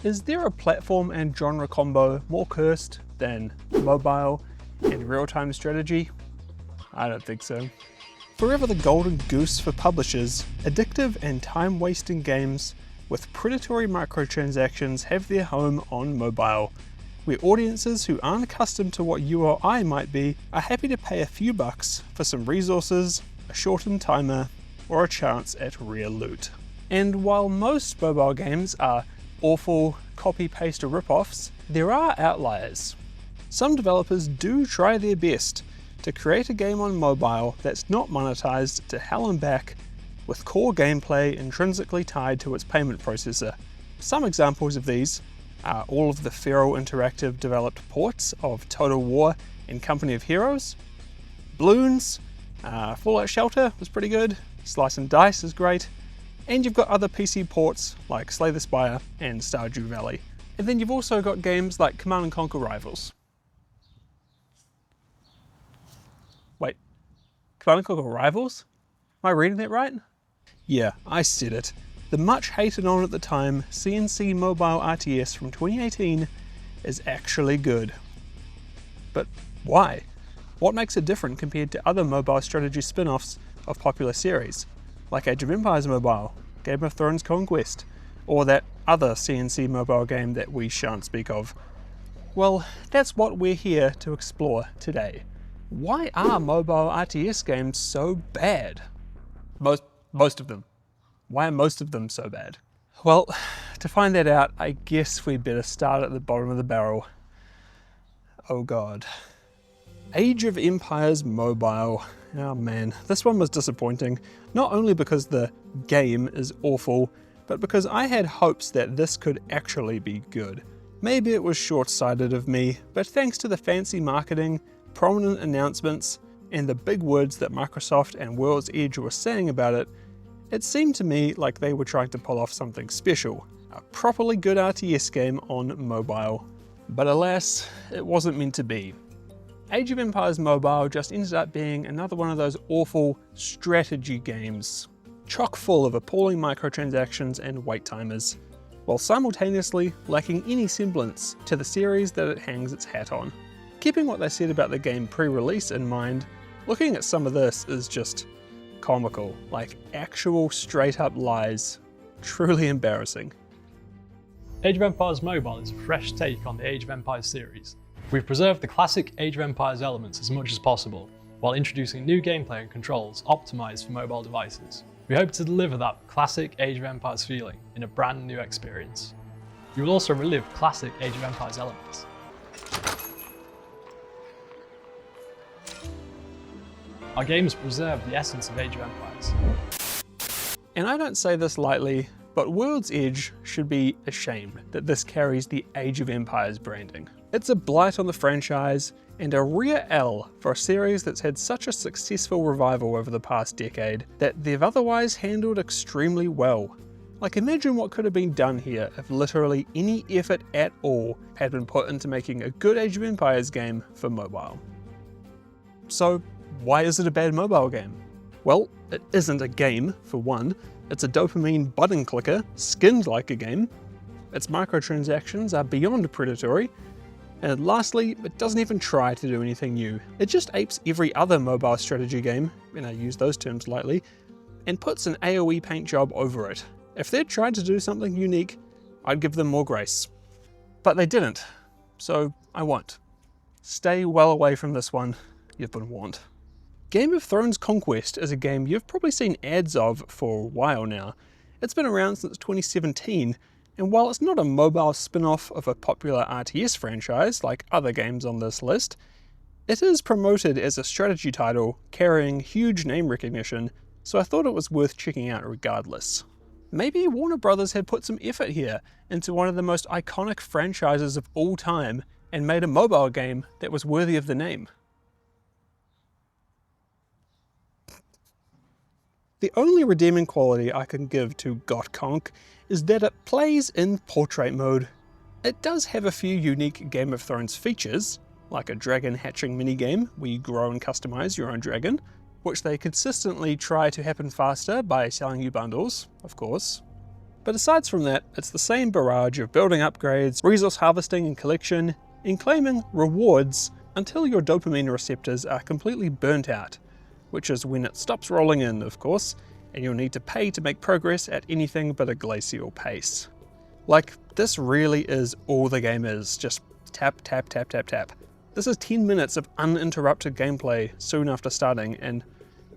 Is there a platform and genre combo more cursed than mobile and real-time strategy? I don't think so. Forever the golden goose for publishers, addictive and time-wasting games with predatory microtransactions have their home on mobile, where audiences who aren't accustomed to what you or I might be are happy to pay a few bucks for some resources, a shortened timer, or a chance at rare loot. And while most mobile games are awful copy-paste or rip-offs, there are outliers. Some developers do try their best to create a game on mobile that's not monetized to hell and back, with core gameplay intrinsically tied to its payment processor. Some examples of these are all of the Feral Interactive developed ports of Total War and Company of Heroes, Bloons, Fallout Shelter was pretty good, Slice and Dice is great, and you've got other PC ports like Slay the Spire and Stardew Valley. And then you've also got games like Command & Conquer Rivals. Wait, Command & Conquer Rivals? Am I reading that right? Yeah, I said it. The much hated on at the time CNC Mobile RTS from 2018 is actually good. But why? What makes it different compared to other mobile strategy spin-offs of popular series, like Age of Empires Mobile, Game of Thrones Conquest, or that other CNC mobile game that we shan't speak of? Well, that's what we're here to explore today. Why are mobile RTS games so bad? Most of them. Why are most of them so bad? Well, to find that out, I guess we better start at the bottom of the barrel. Oh god. Age of Empires Mobile. Oh man, this one was disappointing. Not only because the game is awful, but because I had hopes that this could actually be good. Maybe it was short-sighted of me, but thanks to the fancy marketing, prominent announcements, and the big words that Microsoft and World's Edge were saying about it, it seemed to me like they were trying to pull off something special, a properly good RTS game on mobile. But alas, it wasn't meant to be. Age of Empires Mobile just ended up being another one of those awful strategy games, chock full of appalling microtransactions and wait timers, while simultaneously lacking any semblance to the series that it hangs its hat on. Keeping what they said about the game pre-release in mind, looking at some of this is just comical, like actual straight up lies. Truly embarrassing. Age of Empires Mobile is a fresh take on the Age of Empires series. We've preserved the classic Age of Empires elements as much as possible, while introducing new gameplay and controls optimized for mobile devices. We hope to deliver that classic Age of Empires feeling in a brand new experience. You will also relive classic Age of Empires elements. Our games preserve the essence of Age of Empires. And I don't say this lightly, but World's Edge should be ashamed that this carries the Age of Empires branding. It's a blight on the franchise, and a rare L for a series that's had such a successful revival over the past decade that they've otherwise handled extremely well. Like, imagine what could have been done here if literally any effort at all had been put into making a good Age of Empires game for mobile. So, why is it a bad mobile game? Well, it isn't a game, for one. It's a dopamine button clicker, skinned like a game. Its microtransactions are beyond predatory. And lastly, it doesn't even try to do anything new. It just apes every other mobile strategy game, and I use those terms lightly, and puts an AOE paint job over it. If they'd tried to do something unique, I'd give them more grace. But they didn't, so I won't. Stay well away from this one, you've been warned. Game of Thrones Conquest is a game you've probably seen ads of for a while now. It's been around since 2017, and while it's not a mobile spin-off of a popular RTS franchise like other games on this list, it is promoted as a strategy title carrying huge name recognition, so I thought it was worth checking out regardless. Maybe Warner Brothers had put some effort here into one of the most iconic franchises of all time and made a mobile game that was worthy of the name. The only redeeming quality I can give to Got Conk is that it plays in portrait mode. It does have a few unique Game of Thrones features, like a dragon hatching minigame where you grow and customize your own dragon, which they consistently try to happen faster by selling you bundles, of course. But aside from that, it's the same barrage of building upgrades, resource harvesting and collection, and claiming rewards until your dopamine receptors are completely burnt out, which is when it stops rolling in, of course, and you'll need to pay to make progress at anything but a glacial pace. Like, this really is all the game is, just tap, tap, tap, tap, tap. This is 10 minutes of uninterrupted gameplay soon after starting, and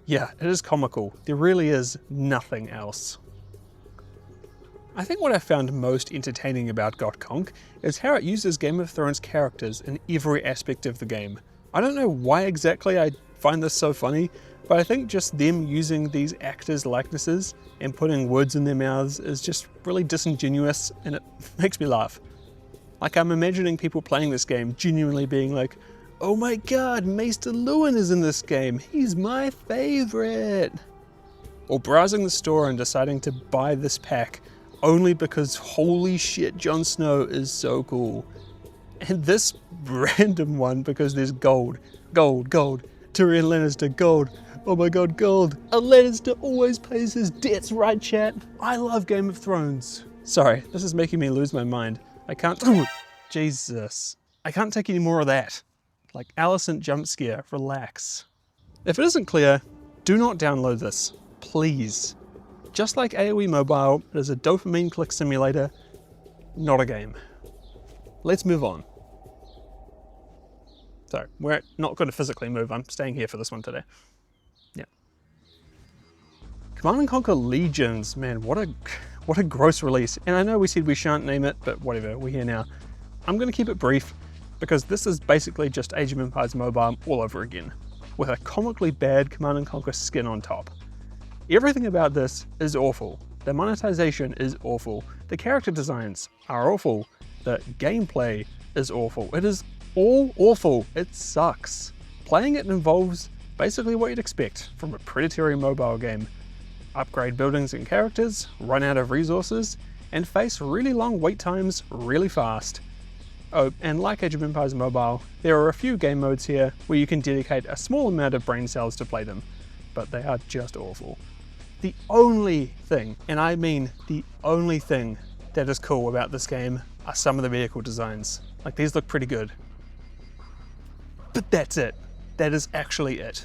yeah, it is comical. There really is nothing else. I think what I found most entertaining about Conquest is how it uses Game of Thrones characters in every aspect of the game. I don't know why exactly I find this so funny, but I think just them using these actors' likenesses and putting words in their mouths is just really disingenuous, and it makes me laugh. Like, I'm imagining people playing this game genuinely being like, oh my god, Maester Luwin is in this game, he's my favorite! Or browsing the store and deciding to buy this pack only because holy shit, Jon Snow is so cool. And this random one because there's gold, gold, gold, Tyrion Lannister, gold, oh my god, gold. A Lannister always pays his debts, right chat? I love Game of Thrones. Sorry, this is making me lose my mind. I can't, Jesus. I can't take any more of that. Like Alicent jump scare, relax. If it isn't clear, do not download this, please. Just like AOE Mobile, it is a dopamine click simulator, not a game. Let's move on. So, we're not going to physically move, I'm staying here for this one today. Yeah. Command & Conquer Legions, man, what a gross release. And I know we said we shan't name it, but whatever, we're here now. I'm going to keep it brief, because this is basically just Age of Empires Mobile all over again, with a comically bad Command & Conquer skin on top. Everything about this is awful. The monetization is awful. The character designs are awful. The gameplay is awful. It is all awful. It sucks. Playing it involves basically what you'd expect from a predatory mobile game. Upgrade buildings and characters, run out of resources, and face really long wait times really fast. Oh, and like Age of Empires Mobile, there are a few game modes here where you can dedicate a small amount of brain cells to play them, but they are just awful. The only thing, and I mean the only thing, that is cool about this game are some of the vehicle designs. Like, these look pretty good. But that's it. That is actually it.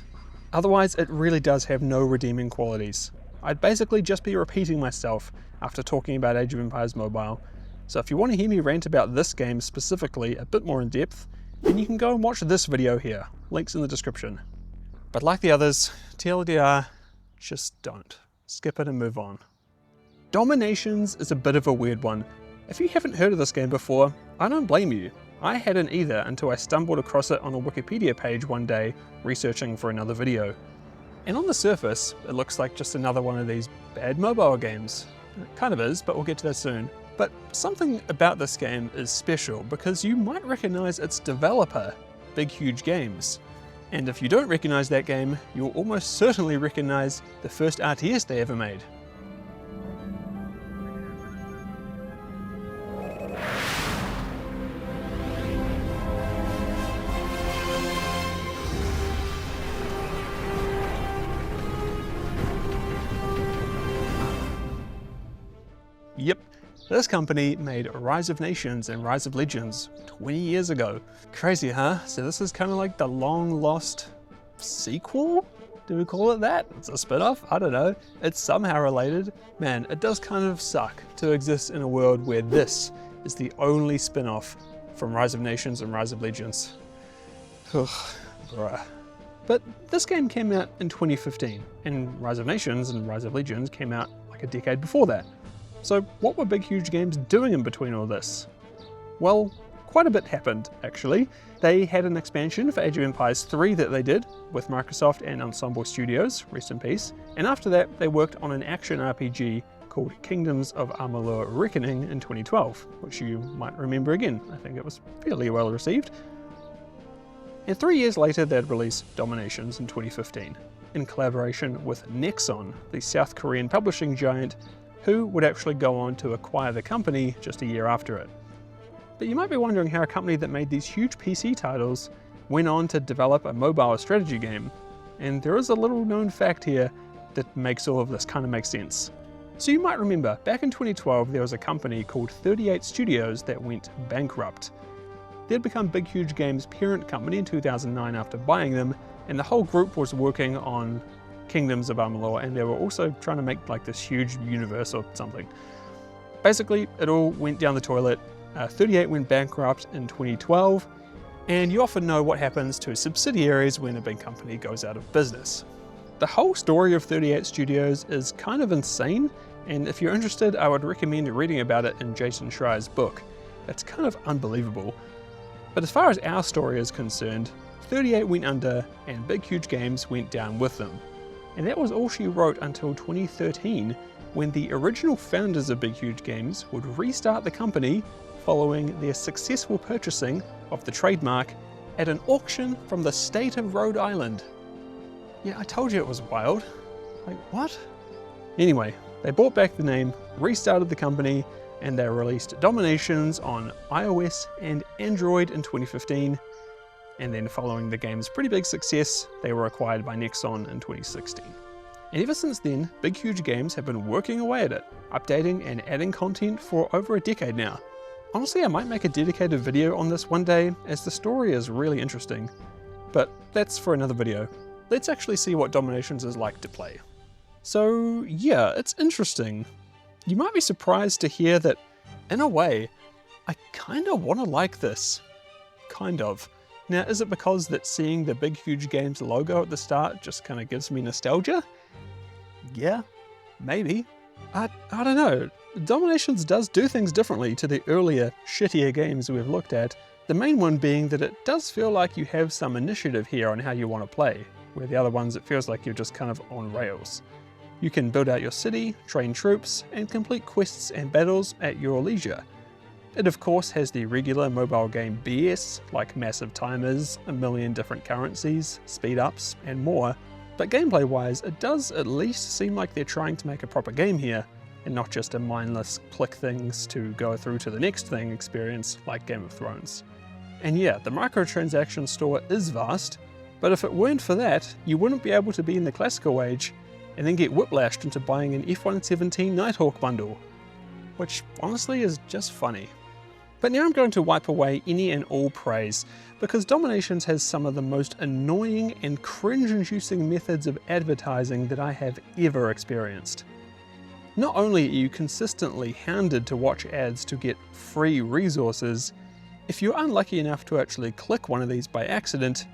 Otherwise, it really does have no redeeming qualities. I'd basically just be repeating myself after talking about Age of Empires Mobile. So if you want to hear me rant about this game specifically a bit more in depth, then you can go and watch this video here. Links in the description. But like the others, TLDR, just don't. Skip it and move on. DomiNations is a bit of a weird one. If you haven't heard of this game before, I don't blame you. I hadn't either until I stumbled across it on a Wikipedia page one day researching for another video. And on the surface, it looks like just another one of these bad mobile games. It kind of is, but we'll get to that soon. But something about this game is special because you might recognize its developer, Big Huge Games. And if you don't recognize that game, you'll almost certainly recognize the first RTS they ever made. Yep, this company made Rise of Nations and Rise of Legends 20 years ago. Crazy, huh? So this is kind of like the long-lost sequel? Do we call it that? It's a spin-off? I don't know. It's somehow related. Man, it does kind of suck to exist in a world where this is the only spin-off from Rise of Nations and Rise of Legends. Ugh, bruh. But this game came out in 2015, and Rise of Nations and Rise of Legends came out like a decade before that. So what were Big Huge Games doing in between all this? Well, quite a bit happened, actually. They had an expansion for Age of Empires 3 that they did with Microsoft and Ensemble Studios, rest in peace. And after that, they worked on an action RPG called Kingdoms of Amalur Reckoning in 2012, which you might remember again. I think it was fairly well received. And 3 years later, they'd release DomiNations in 2015, in collaboration with Nexon, the South Korean publishing giant, who would actually go on to acquire the company just a year after it. But you might be wondering how a company that made these huge PC titles went on to develop a mobile strategy game. And there is a little known fact here that makes all of this kind of make sense. So you might remember, back in 2012 there was a company called 38 Studios that went bankrupt. They'd become Big Huge Games' parent company in 2009 after buying them, and the whole group was working on Kingdoms of Amalur, and they were also trying to make like this huge universe or something. Basically, it all went down the toilet. 38 went bankrupt in 2012, and you often know what happens to subsidiaries when a big company goes out of business. The whole story of 38 Studios is kind of insane, and if you're interested, I would recommend reading about it in Jason Schreier's book. It's kind of unbelievable. But as far as our story is concerned, 38 went under and Big Huge Games went down with them. And that was all she wrote until 2013, when the original founders of Big Huge Games would restart the company following their successful purchasing of the trademark at an auction from the state of Rhode Island. Yeah, I told you it was wild. Like, what? Anyway, they bought back the name, restarted the company, and they released DomiNations on iOS and Android in 2015. And then following the game's pretty big success, they were acquired by Nexon in 2016. And ever since then, Big Huge Games have been working away at it, updating and adding content for over a decade now. Honestly, I might make a dedicated video on this one day, as the story is really interesting. But that's for another video. Let's actually see what DomiNations is like to play. So yeah, it's interesting. You might be surprised to hear that, in a way, I kinda wanna like this. Kind of. Now, is it because that seeing the Big Huge Games logo at the start just kinda gives me nostalgia? Yeah, maybe. I don't know. DomiNations does do things differently to the earlier, shittier games we've looked at, the main one being that it does feel like you have some initiative here on how you want to play, where the other ones it feels like you're just kind of on rails. You can build out your city, train troops, and complete quests and battles at your leisure. It of course has the regular mobile game BS, like massive timers, a million different currencies, speed ups, and more, but gameplay wise it does at least seem like they're trying to make a proper game here, and not just a mindless click things to go through to the next thing experience like Game of Thrones. And yeah, the microtransaction store is vast, but if it weren't for that, you wouldn't be able to be in the classical age and then get whiplashed into buying an F-117 Nighthawk bundle, which honestly is just funny. But now I'm going to wipe away any and all praise, because DomiNations has some of the most annoying and cringe-inducing methods of advertising that I have ever experienced. Not only are you consistently hounded to watch ads to get free resources, if you're unlucky enough to actually click one of these by accident,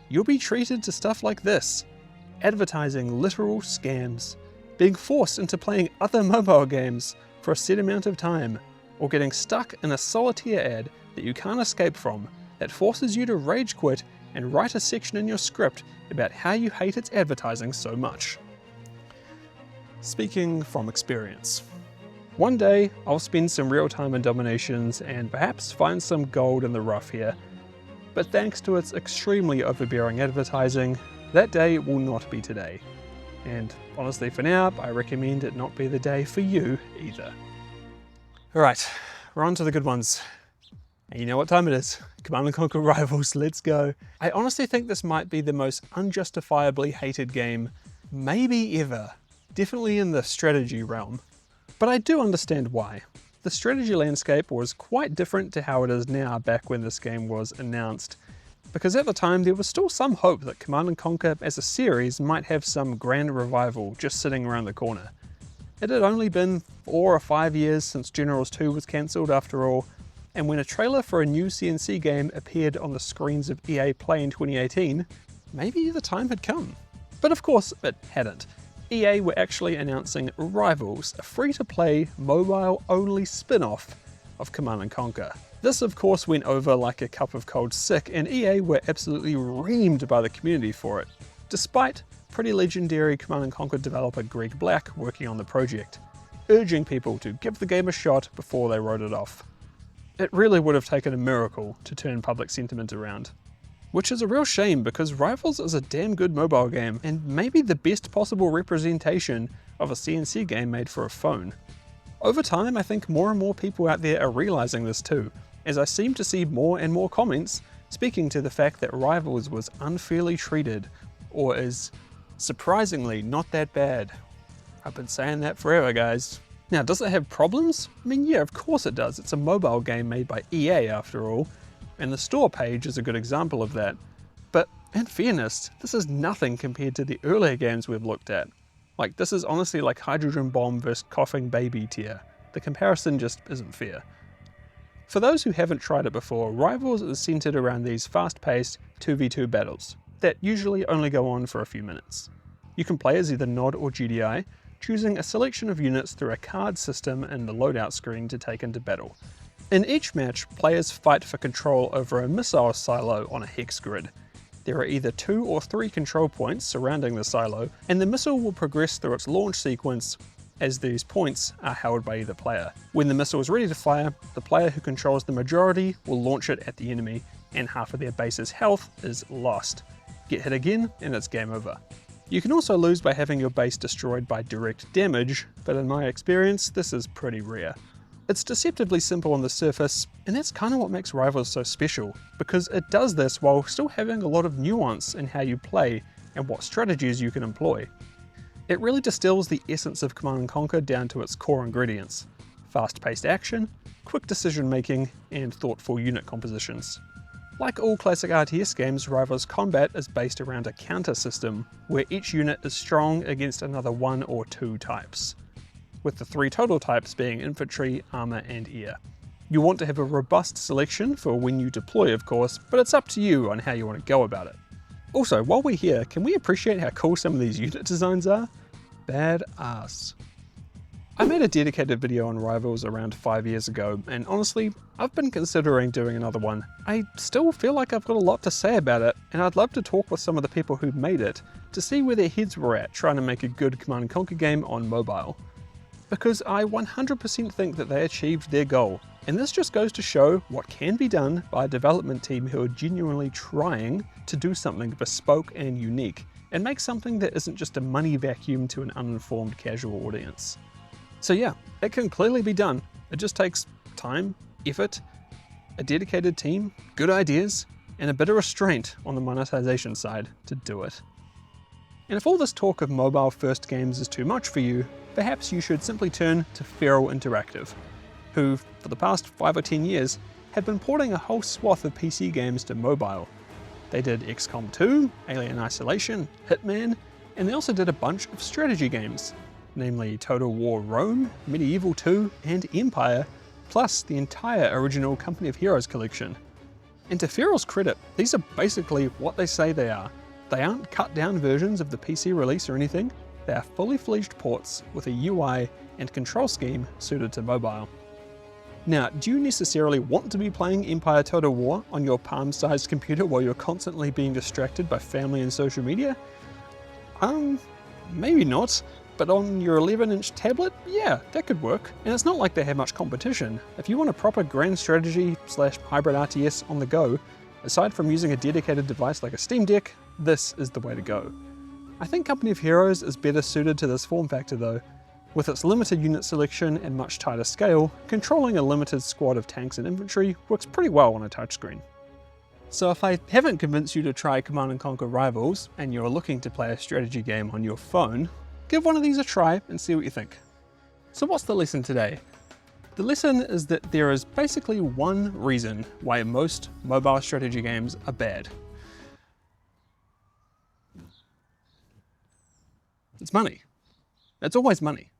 you'll be treated to stuff like this. Advertising literal scams, being forced into playing other mobile games for a set amount of time, or getting stuck in a solitaire ad that you can't escape from that forces you to rage quit and write a section in your script about how you hate its advertising so much. Speaking from experience. One day I'll spend some real time in DomiNations and perhaps find some gold in the rough here, but thanks to its extremely overbearing advertising, that day will not be today. And honestly for now, I recommend it not be the day for you either. Alright, we're on to the good ones. And you know what time it is. Command & Conquer Rivals, let's go. I honestly think this might be the most unjustifiably hated game, maybe ever. Definitely in the strategy realm. But I do understand why. The strategy landscape was quite different to how it is now back when this game was announced, because at the time there was still some hope that Command & Conquer as a series might have some grand revival just sitting around the corner. It had only been 4 or 5 years since Generals 2 was cancelled after all, and when a trailer for a new CNC game appeared on the screens of EA Play in 2018, maybe the time had come. But of course it hadn't. EA were actually announcing Rivals, a free-to-play, mobile-only spin-off of Command & Conquer. This of course went over like a cup of cold sick, and EA were absolutely reamed by the community for it, despite pretty legendary Command & Conquer developer Greg Black working on the project, urging people to give the game a shot before they wrote it off. It really would have taken a miracle to turn public sentiment around. Which is a real shame, because Rivals is a damn good mobile game, and maybe the best possible representation of a CNC game made for a phone. Over time, I think more and more people out there are realizing this too, as I seem to see more and more comments speaking to the fact that Rivals was unfairly treated, or is surprisingly not that bad. I've been saying that forever, guys. Now, does it have problems? I mean, yeah, of course it does. It's a mobile game made by EA after all, and the store page is a good example of that. But in fairness, this is nothing compared to the earlier games we've looked at. Like, this is honestly like Hydrogen Bomb versus Coughing Baby tier. The comparison just isn't fair. For those who haven't tried it before, Rivals is centered around these fast-paced 2v2 battles that usually only go on for a few minutes. You can play as either Nod or GDI, choosing a selection of units through a card system in the loadout screen to take into battle. In each match, players fight for control over a missile silo on a hex grid. There are either 2 or 3 control points surrounding the silo, and the missile will progress through its launch sequence as these points are held by either player. When the missile is ready to fire, the player who controls the majority will launch it at the enemy, and half of their base's health is lost. Get hit again, and it's game over. You can also lose by having your base destroyed by direct damage, but in my experience, this is pretty rare. It's deceptively simple on the surface, and that's kind of what makes Rivals so special, because it does this while still having a lot of nuance in how you play and what strategies you can employ. It really distills the essence of Command & Conquer down to its core ingredients: fast-paced action, quick decision making, and thoughtful unit compositions. Like all classic RTS games, Rivals combat is based around a counter system, where each unit is strong against another 1 or 2 types, with the 3 total types being infantry, armor, and air. You want to have a robust selection for when you deploy, of course, but it's up to you on how you want to go about it. Also, while we're here, can we appreciate how cool some of these unit designs are? Badass. I made a dedicated video on Rivals around 5 years ago, and honestly, I've been considering doing another one. I still feel like I've got a lot to say about it, and I'd love to talk with some of the people who made it to see where their heads were at trying to make a good Command & Conquer game on mobile. Because I 100% think that they achieved their goal, and this just goes to show what can be done by a development team who are genuinely trying to do something bespoke and unique, and make something that isn't just a money vacuum to an uninformed casual audience. So yeah, it can clearly be done. It just takes time, effort, a dedicated team, good ideas, and a bit of restraint on the monetization side to do it. And if all this talk of mobile first games is too much for you, perhaps you should simply turn to Feral Interactive, who, for the past 5 or 10 years, have been porting a whole swath of PC games to mobile. They did XCOM 2, Alien Isolation, Hitman, and they also did a bunch of strategy games, namely Total War Rome, Medieval 2, and Empire, plus the entire original Company of Heroes collection. And to Feral's credit, these are basically what they say they are. They aren't cut down versions of the PC release or anything, they are fully fledged ports with a UI and control scheme suited to mobile. Now, do you necessarily want to be playing Empire Total War on your palm-sized computer while you're constantly being distracted by family and social media? Maybe not. But on your 11-inch tablet, yeah, that could work. And it's not like they have much competition. If you want a proper grand strategy / hybrid RTS on the go, aside from using a dedicated device like a Steam Deck, this is the way to go. I think Company of Heroes is better suited to this form factor though. With its limited unit selection and much tighter scale, controlling a limited squad of tanks and infantry works pretty well on a touchscreen. So if I haven't convinced you to try Command & Conquer Rivals, and you're looking to play a strategy game on your phone, give one of these a try and see what you think. So what's the lesson today? The lesson is that there is basically one reason why most mobile strategy games are bad. It's money. It's always money.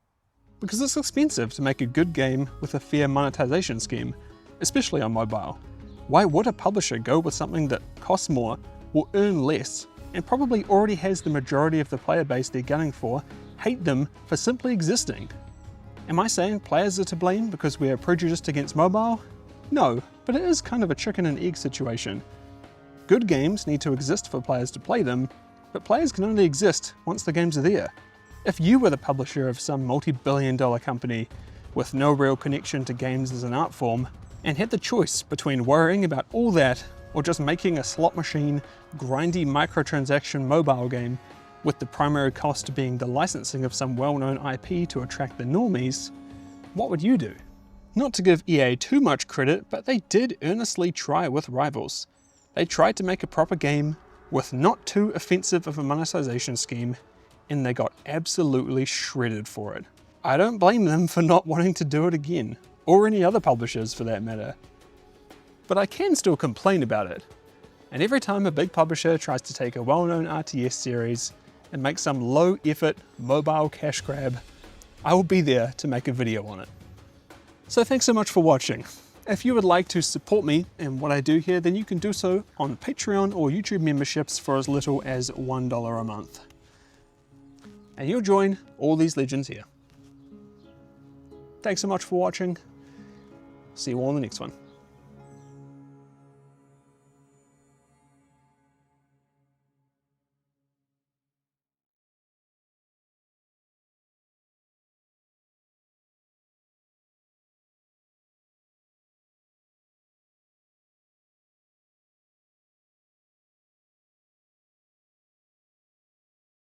Because it's expensive to make a good game with a fair monetization scheme, especially on mobile. Why would a publisher go with something that costs more, will earn less, and probably already has the majority of the player base they're gunning for, hate them for simply existing? Am I saying players are to blame because we're prejudiced against mobile? No, but it is kind of a chicken and egg situation. Good games need to exist for players to play them, but players can only exist once the games are there. If you were the publisher of some multi-billion-dollar company with no real connection to games as an art form, and had the choice between worrying about all that or just making a slot machine, grindy microtransaction mobile game with the primary cost being the licensing of some well-known IP to attract the normies, what would you do? Not to give EA too much credit, but they did earnestly try with Rivals. They tried to make a proper game with not too offensive of a monetization scheme, and they got absolutely shredded for it. I don't blame them for not wanting to do it again, or any other publishers for that matter. But I can still complain about it. And every time a big publisher tries to take a well-known RTS series and make some low-effort mobile cash grab, I will be there to make a video on it. So thanks so much for watching. If you would like to support me and what I do here, then you can do so on Patreon or YouTube memberships for as little as $1 a month. And you'll join all these legends here. Thanks so much for watching. See you all in the next one.